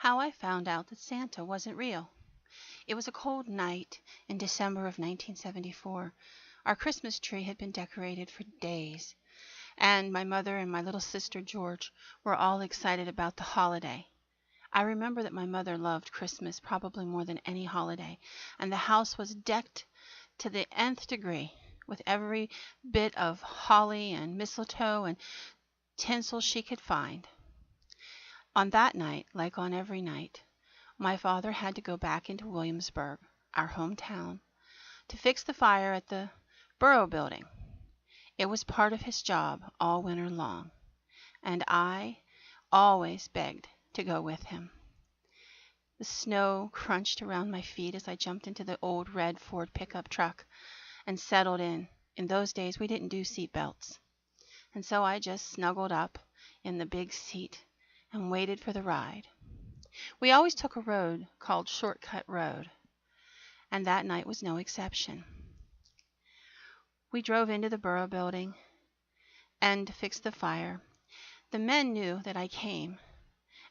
How I found out that Santa wasn't real. It was a cold night in December of 1974. Our Christmas tree had been decorated for days, and my mother and my little sister George were all excited about the holiday. I remember that my mother loved Christmas probably more than any holiday, and the house was decked to the nth degree with every bit of holly and mistletoe and tinsel she could find. On that night, like on every night, my father had to go back into Williamsburg, our hometown, to fix the fire at the Borough Building. It was part of his job all winter long, and I always begged to go with him. The snow crunched around my feet as I jumped into the old red Ford pickup truck and settled in. In those days, we didn't do seat belts, and so I just snuggled up in the big seat and waited for the ride. We always took a road called Shortcut Road, and that night was no exception. We drove into the Borough Building and fixed the fire. The men knew that I came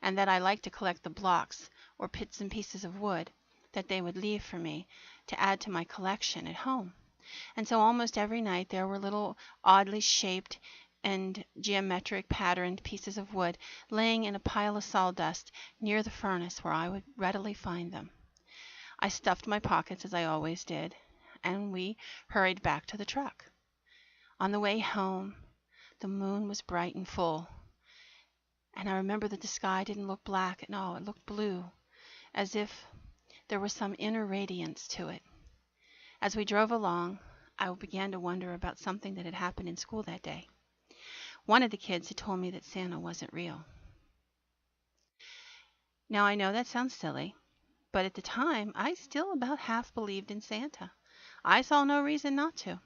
and that I liked to collect the blocks or bits and pieces of wood that they would leave for me to add to my collection at home. And so almost every night there were little oddly shaped and geometric patterned pieces of wood laying in a pile of sawdust near the furnace where I would readily find them. I stuffed my pockets as I always did, and we hurried back to the truck. On the way home, the moon was bright and full, and I remember that the sky didn't look black at all. It looked blue, as if there was some inner radiance to it. As we drove along, I began to wonder about something that had happened in school that day. One of the kids had told me that Santa wasn't real. Now, I know that sounds silly, but at the time, I still about half believed in Santa. I saw no reason not to.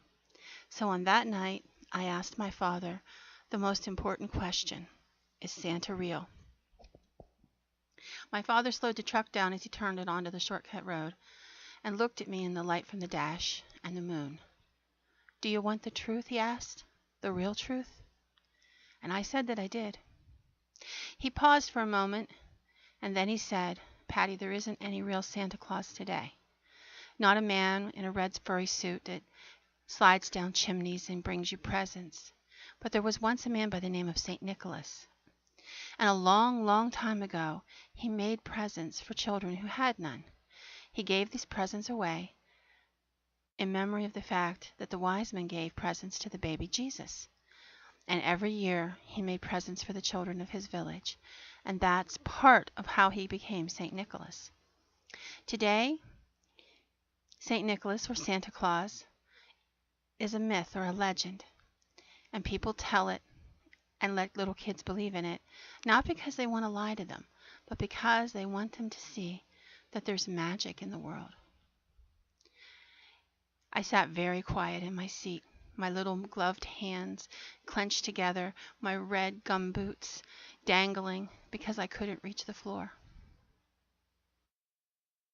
So on that night, I asked my father the most important question: is Santa real? My father slowed the truck down as he turned it onto the shortcut road and looked at me in the light from the dash and the moon. "Do you want the truth?" he asked. "The real truth?" And I said that I did. He paused for a moment, and then he said, "Patty, there isn't any real Santa Claus today. Not a man in a red furry suit that slides down chimneys and brings you presents. But there was once a man by the name of St. Nicholas. And a long, long time ago, he made presents for children who had none. He gave these presents away in memory of the fact that the wise men gave presents to the baby Jesus. And every year he made presents for the children of his village. And that's part of how he became St. Nicholas. Today, St. Nicholas, or Santa Claus, is a myth or a legend. And people tell it and let little kids believe in it, not because they want to lie to them, but because they want them to see that there's magic in the world. I sat very quiet in my seat, my little gloved hands clenched together, my red gum boots dangling because I couldn't reach the floor.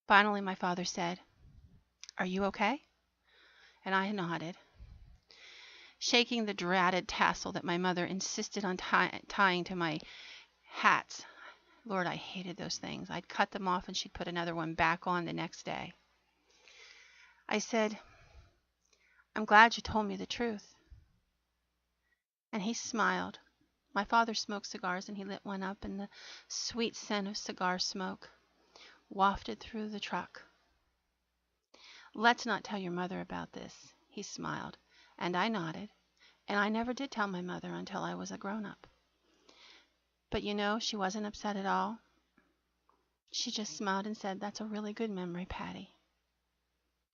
Finally, my father said, "Are you okay?" And I nodded, shaking the dratted tassel that my mother insisted on tying to my hats. Lord, I hated those things. I'd cut them off and she'd put another one back on the next day. I said, "I'm glad you told me the truth." And he smiled. My father smoked cigars, and he lit one up, and the sweet scent of cigar smoke wafted through the truck. "Let's not tell your mother about this," he smiled, and I nodded, and I never did tell my mother until I was a grown-up. But you know, she wasn't upset at all. She just smiled and said, "That's a really good memory, Patty."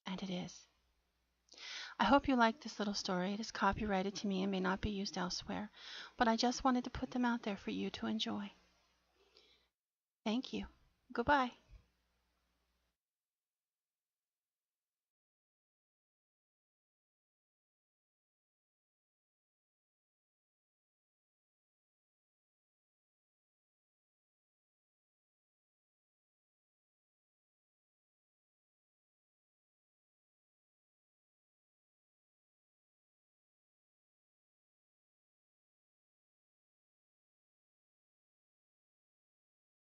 And it is. I hope you like this little story. It is copyrighted to me and may not be used elsewhere, but I just wanted to put them out there for you to enjoy. Thank you. Goodbye.